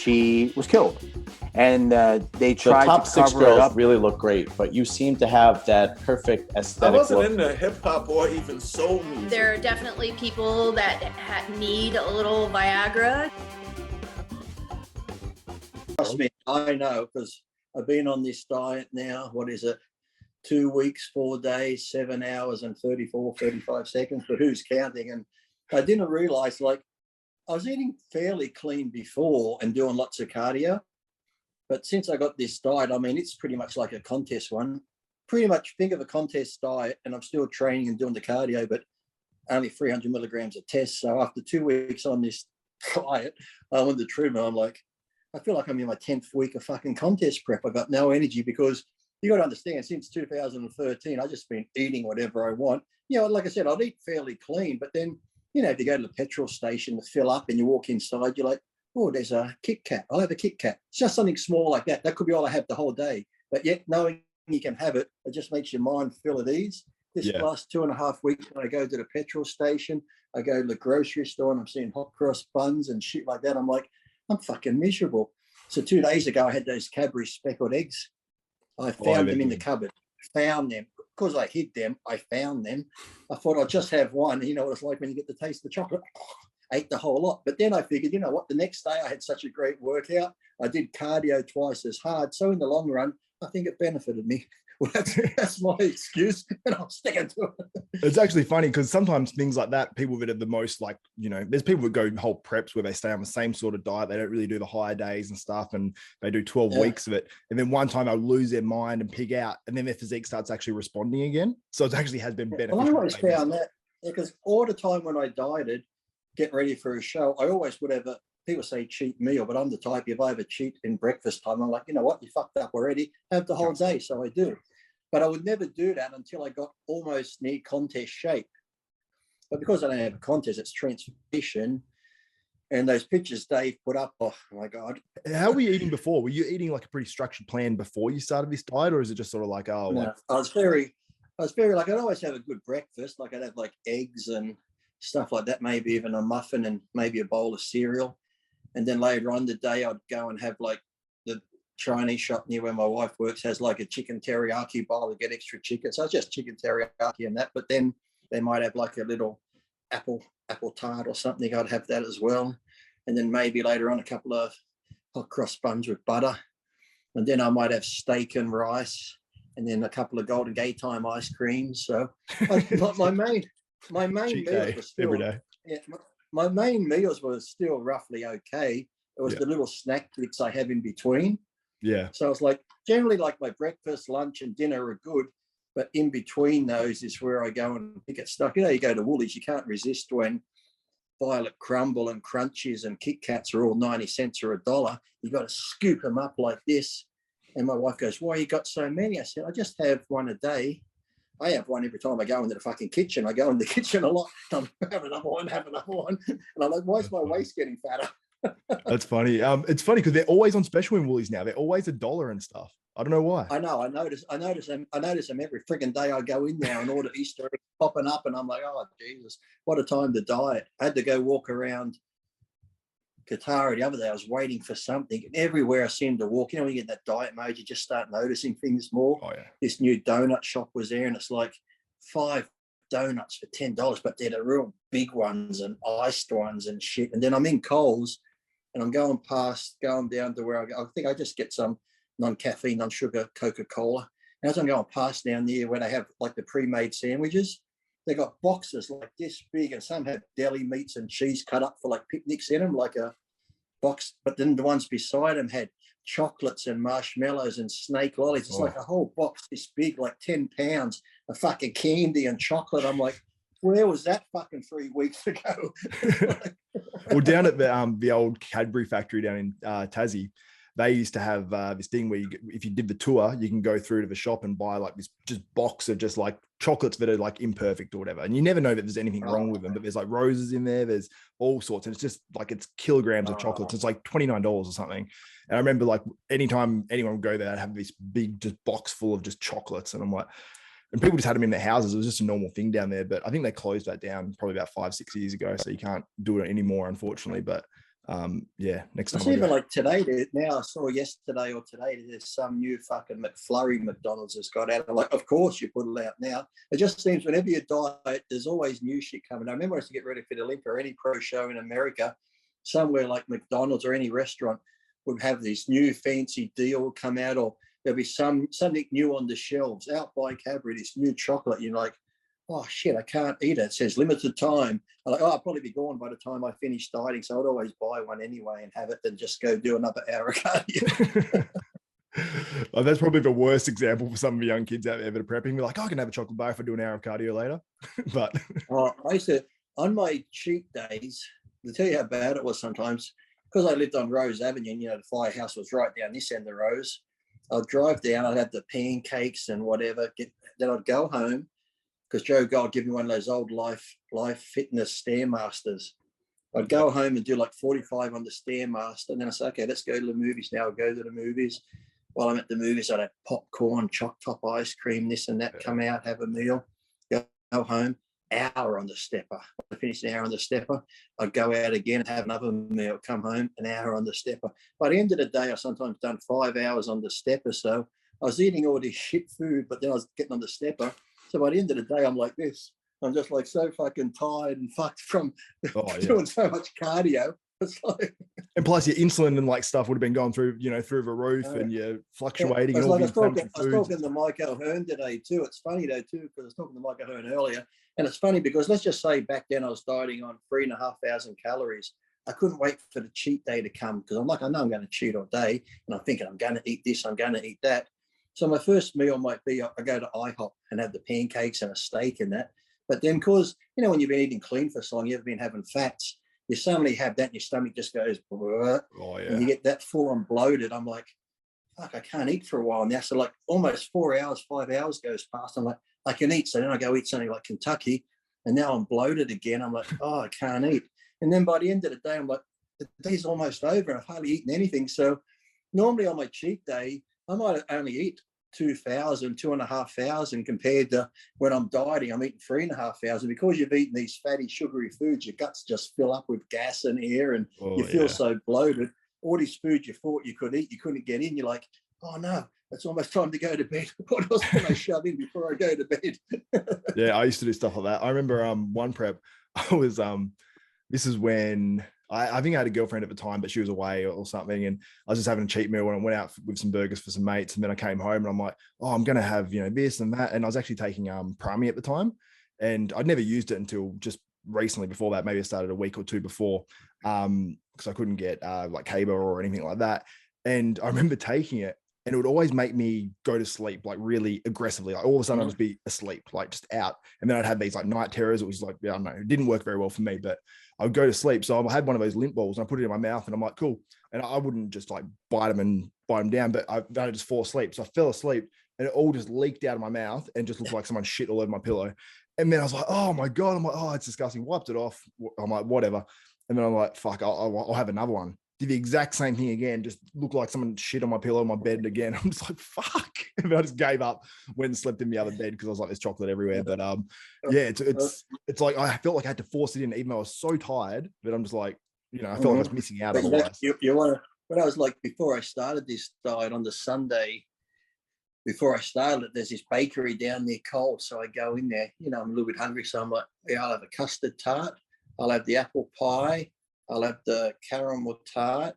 she was killed. And they The tried top to six cover it girls up. really look great, but you seem to have that perfect I aesthetic wasn't look. into hip hop or even soul music. There are definitely people that need a little Viagra. Trust me, I know, because I've been on this diet now. What is it? 2 weeks, 4 days, 7 hours and 35 seconds, but who's counting? And I didn't realize, like, I was eating fairly clean before and doing lots of cardio. But since I got this diet, I mean, it's pretty much like a contest one. Pretty much think of a contest diet, and I'm still training and doing the cardio, but only 300 milligrams a test. So after 2 weeks on this diet, I'm on the treadmill. I'm like, I feel like I'm in my 10th week of fucking contest prep. I got no energy because you got to understand, since 2013, I've just been eating whatever I want. You know, like I said, I'd eat fairly clean, but then, you know, if you go to the petrol station to fill up and you walk inside, you're like, oh, there's a Kit Kat. I'll have a Kit Kat. It's just something small like that. That could be all I have the whole day. But yet knowing you can have it, it just makes your mind feel at ease. This last 2.5 weeks, when I go to the petrol station, I go to the grocery store and I'm seeing hot cross buns and shit like that. I'm like, I'm fucking miserable. So 2 days ago, I had those Cadbury speckled eggs. I found them in the cupboard. Found them. Because I hid them, I found them. I thought I'd just have one. You know what it's like when you get to taste the chocolate. Ate the whole lot. But then I figured, you know what? The next day I had such a great workout. I did cardio twice as hard. So in the long run, I think it benefited me. Well, that's my excuse, and I'm sticking to it. It's actually funny because sometimes things like that, people that are the most, like, you know, there's people that go whole preps where they stay on the same sort of diet. They don't really do the higher days and stuff, and they do 12 weeks of it. And then one time they'll lose their mind and pig out, and then their physique starts actually responding again. So it actually has been beneficial. Well, I always found that, because all the time when I dieted, getting ready for a show, I always would have people say cheat meal, but I'm the type, if I have a cheat in breakfast time, I'm like, you know what, you fucked up already, have the whole day. So I do. But I would never do that until I got almost near contest shape. But because I don't have a contest, it's transformation. And those pictures Dave put up, oh my God. How were you eating before? Were you eating like a pretty structured plan before you started this diet, or is it just sort of like, oh, no, like... I was very like, I'd always have a good breakfast. Like I'd have like eggs and stuff like that, maybe even a muffin and maybe a bowl of cereal. And then later on the day, I'd go and have like the Chinese shop near where my wife works has like a chicken teriyaki bowl to get extra chicken. So it's just chicken teriyaki and that. But then they might have like a little apple tart or something. I'd have that as well. And then maybe later on a couple of hot cross buns with butter. And then I might have steak and rice, and then a couple of Golden Gate Time ice creams. So my main meals were still, every day. Yeah, my main meals were still roughly okay. It was the little snack bits I have in between. Yeah. So it's like generally like my breakfast, lunch, and dinner are good, but in between those is where I go and pick at stuff. You know, you go to Woolies, you can't resist when Violet Crumble and Crunchies and Kit Kats are all 90 cents or $1. You got to scoop them up like this. And my wife goes, "Why you got so many?" I said, "I just have one a day. I have one every time I go into the fucking kitchen. I go in the kitchen a lot. I'm have another one. And I'm like, why is my waist getting fatter?" That's funny. It's funny because they're always on special in Woolies now. They're always $1 and stuff. I don't know why. I know. I notice them every freaking day. I go in there and order Easter eggs popping up, and I'm like, oh Jesus, what a time to diet. I had to go walk around Qatar the other day. I was waiting for something, and everywhere I seemed to walk, you know, when you get that diet mode, you just start noticing things more. Oh yeah. This new donut shop was there, and it's like 5 donuts for $10, but they're the real big ones and iced ones and shit. And then I'm in Coles, and I'm going down to where I go. I think I just get some non-caffeine, non-sugar Coca-Cola. And as I'm going past down there where they have like the pre-made sandwiches, they got boxes like this big, and some have deli meats and cheese cut up for like picnics in them, like a box. But then the ones beside them had chocolates and marshmallows and snake lollies. It's like a whole box this big, like 10 pounds of fucking candy and chocolate. I'm like, where was that fucking 3 weeks ago? Well, down at the old Cadbury factory down in Tassie, they used to have this thing where if you did the tour, you can go through to the shop and buy like this just box of just like chocolates that are like imperfect or whatever. And you never know that there's anything wrong with them, but there's like roses in there. There's all sorts. And it's just like, it's kilograms of chocolates. It's like $29 or something. And I remember like anytime anyone would go there, I'd have this big just box full of just chocolates. And I'm like, and people just had them in their houses. It was just a normal thing down there. But I think they closed that down probably about 5-6 years ago. So you can't do it anymore, unfortunately. But Yeah, next time. It's even like today. Now I saw yesterday or today there's some new fucking McFlurry McDonald's has got out. I'm like, of course you put it out now. It just seems whenever you diet, there's always new shit coming. I remember I used to get ready for the Olympic or any pro show in America, somewhere like McDonald's or any restaurant would have this new fancy deal come out, or there'll be something new on the shelves. Out by Cadbury, this new chocolate. You're like, oh shit, I can't eat it. It says limited time. I'm like, oh, I'll probably be gone by the time I finish dieting. So I'd always buy one anyway and have it, then just go do another hour of cardio. Oh, that's probably the worst example for some of the young kids out there that are prepping. Be like, oh, I can have a chocolate bar if I do an hour of cardio later. But I used to, on my cheat days, to tell you how bad it was sometimes, because I lived on Rose Avenue, and, the firehouse was right down this end of Rose. I'd drive down, I'd have the pancakes and whatever, then I'd go home, because Joe God gave me one of those old life fitness Stairmasters. I'd go home and do like 45 on the Stairmaster, and then I say, okay, let's go to the movies now. I'll go to the movies. While I'm at the movies, I'd have popcorn, choc top ice cream, this and that, come out, have a meal, go home, hour on the stepper. I finish an hour on the stepper. I'd go out again and have another meal, come home, an hour on the stepper. By the end of the day, I sometimes done 5 hours on the stepper. So I was eating all this shit food, but then I was getting on the stepper. So by the end of the day, I'm like this. I'm just like so fucking tired and fucked from doing so much cardio. It's like, and plus your insulin and like stuff would have been going through, through the roof, and you're fluctuating. Yeah, and all like these I was talking to Mike O'Hearn today too. It's funny though too, because I was talking to Mike O'Hearn earlier, and it's funny because let's just say back then I was dieting on 3,500 calories. I couldn't wait for the cheat day to come, because I'm like, I know I'm going to cheat all day, and I'm thinking I'm going to eat this, I'm going to eat that. So my first meal might be I go to IHOP and have the pancakes and a steak and that. But then, because when you've been eating clean for so long, you've been having fats. You suddenly have that, and your stomach just goes, and you get that full on bloated. I'm like, fuck, I can't eat for a while now. So like almost 4 hours, 5 hours goes past. I'm like, I can eat. So then I go eat something like Kentucky, and now I'm bloated again. I'm like, oh, I can't eat. And then by the end of the day, I'm like, the day's almost over. I've hardly eaten anything. So normally on my cheat day, I might only eat 2,000, 2,500 compared to when I'm dieting, I'm eating 3,500. Because you've eaten these fatty, sugary foods, your guts just fill up with gas and air, and you feel so bloated. All these foods you thought you could eat, you couldn't get in. You're like, oh no, it's almost time to go to bed. What else can I shove in before I go to bed? Yeah, I used to do stuff like that. I remember one prep, I was this is when I think I had a girlfriend at the time, but she was away or something. And I was just having a cheat meal, and I went out with some burgers for some mates. And then I came home and I'm like, oh, I'm going to have, this and that. And I was actually taking Prami at the time, and I'd never used it until just recently. Before that, maybe I started a week or two before, because I couldn't get like Kaba or anything like that. And I remember taking it, and it would always make me go to sleep like really aggressively. Like all of a sudden I'd just be asleep, like just out. And then I'd have these like night terrors. It was like, I don't know, it didn't work very well for me, but I would go to sleep. So I had one of those lint balls and I put it in my mouth, and I'm like, cool. And I wouldn't just like bite them down, but I'd just fall asleep. So I fell asleep, and it all just leaked out of my mouth and just looked like someone shit all over my pillow. And then I was like, oh my God. I'm like, oh, it's disgusting. Wiped it off. I'm like, whatever. And then I'm like, fuck, I'll have another one. Did the exact same thing again, just looked like someone shit on my pillow, my bed again. I'm just like, fuck. And I just gave up, went and slept in the other bed because I was like, there's chocolate everywhere. But yeah, it's like I felt like I had to force it in, even though I was so tired. But I'm just like, I felt like I was missing out otherwise. You want to, when I was like, before I started this diet on the Sunday, before I started it, there's this bakery down near Coles. So I go in there, I'm a little bit hungry. So I'm like, yeah, I'll have a custard tart. I'll have the apple pie. I'll have the caramel tart.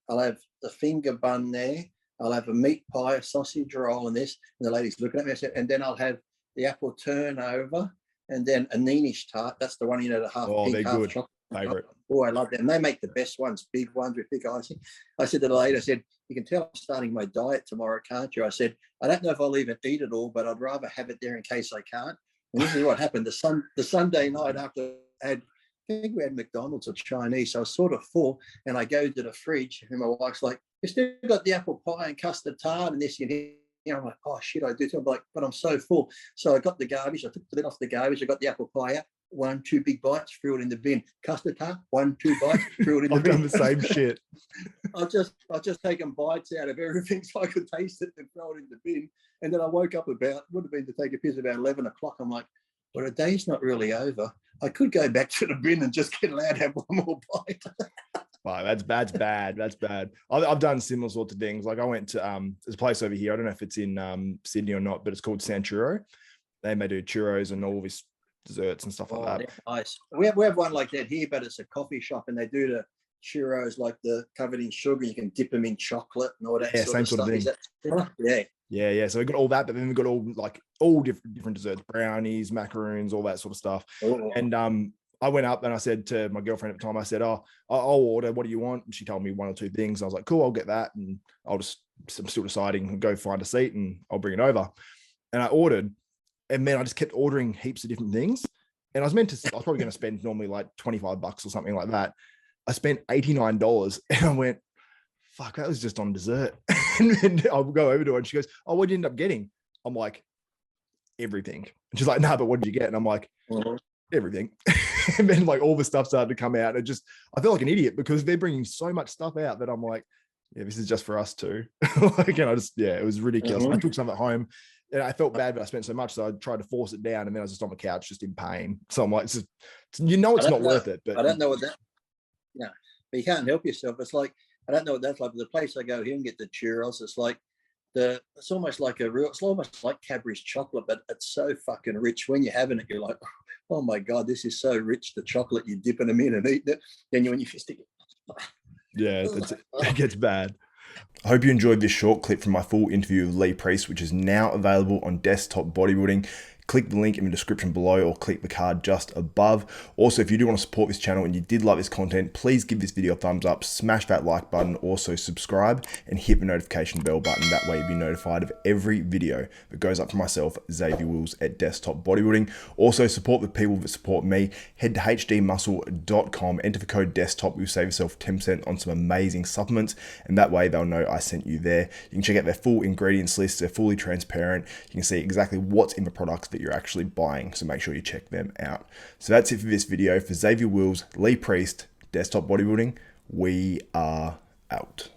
I'll have the finger bun there. I'll have a meat pie, a sausage roll, and this. And the lady's looking at me. I said, and then I'll have the apple turnover, and then a Neenish tart. That's the one, the half. Oh, they're half good. chocolate. Favorite. Oh, I love them. And they make the best ones, big ones with big icing. I said to the lady, I said, you can tell I'm starting my diet tomorrow, can't you? I said, I don't know if I'll even eat it all, but I'd rather have it there in case I can't. And this is what happened. The Sunday night after I had, I think we had McDonald's or Chinese, so I was sort of full, and I go to the fridge, and my wife's like, you still got the apple pie and custard tart and this, I'm like, oh shit, I do too. I'm like, but I'm so full. So I got the garbage, I took the lid off the garbage, I got the apple pie out, 1-2 big bites, threw it in the bin. Custard tart, 1-2 bites, threw it in the bin. I've done the same shit. I've just taken bites out of everything so I could taste it and throw it in the bin. And then I woke up would have been to take a piss about 11 o'clock. I'm like, well, the day's not really over. I could go back to the bin and just get allowed to have one more bite. Wow, that's bad. That's bad. I've done similar sorts of things. Like I went to there's a place over here. I don't know if it's in Sydney or not, but it's called Sanchuro. They may do churros and all this desserts and stuff like that. They're nice. We have one like that here, but it's a coffee shop, and they do the churros like the covered in sugar. You can dip them in chocolate and all that. Yeah, sort same of sort of stuff. thing. Is that similar? Yeah. Yeah. So we got all that, but then we got all different desserts, brownies, macaroons, all that sort of stuff. Oh. And I went up and I said to my girlfriend at the time, I said, "Oh, I'll order. What do you want?" And she told me one or two things. I was like, "Cool, I'll get that." And I'm still deciding, go find a seat and I'll bring it over. And I ordered, and then I just kept ordering heaps of different things. And I was probably going to spend normally like $25 or something like that. I spent $89 and I went, fuck, that was just on dessert. And then I'll go over to her and she goes, "Oh, what did you end up getting?" I'm like, "Everything." And she's like, "No, but what did you get?" And I'm like, "Everything." And then like all the stuff started to come out. And I feel like an idiot because they're bringing so much stuff out that I'm like, yeah, this is just for us too. Like, and it was ridiculous. I took some at home and I felt bad, but I spent so much. So I tried to force it down. And then I was just on the couch, just in pain. So I'm like, it's not worth it. But I don't know what that, but you can't help yourself. It's like, I don't know what that's like. The place I go here and get the churros, it's like it's almost like it's almost like Cadbury's chocolate, but it's so fucking rich. When you're having it, you're like, oh my God, this is so rich. The chocolate, you're dipping them in and eating it. Then when you stick it. Yeah, it gets bad. I hope you enjoyed this short clip from my full interview with Lee Priest, which is now available on Desktop Bodybuilding. Click the link in the description below or click the card just above. Also, if you do want to support this channel and you did like this content, please give this video a thumbs up, smash that like button, also subscribe and hit the notification bell button. That way you'll be notified of every video that goes up for myself, Xavier Wills at Desktop Bodybuilding. Also, support the people that support me. Head to hdmuscle.com, enter the code DESKTOP. You'll save yourself 10% on some amazing supplements, and that way they'll know I sent you there. You can check out their full ingredients list. They're fully transparent. You can see exactly what's in the products that you're actually buying, so make sure you check them out. So that's it for this video. For Xavier Wills, Lee Priest, Desktop Bodybuilding, we are out.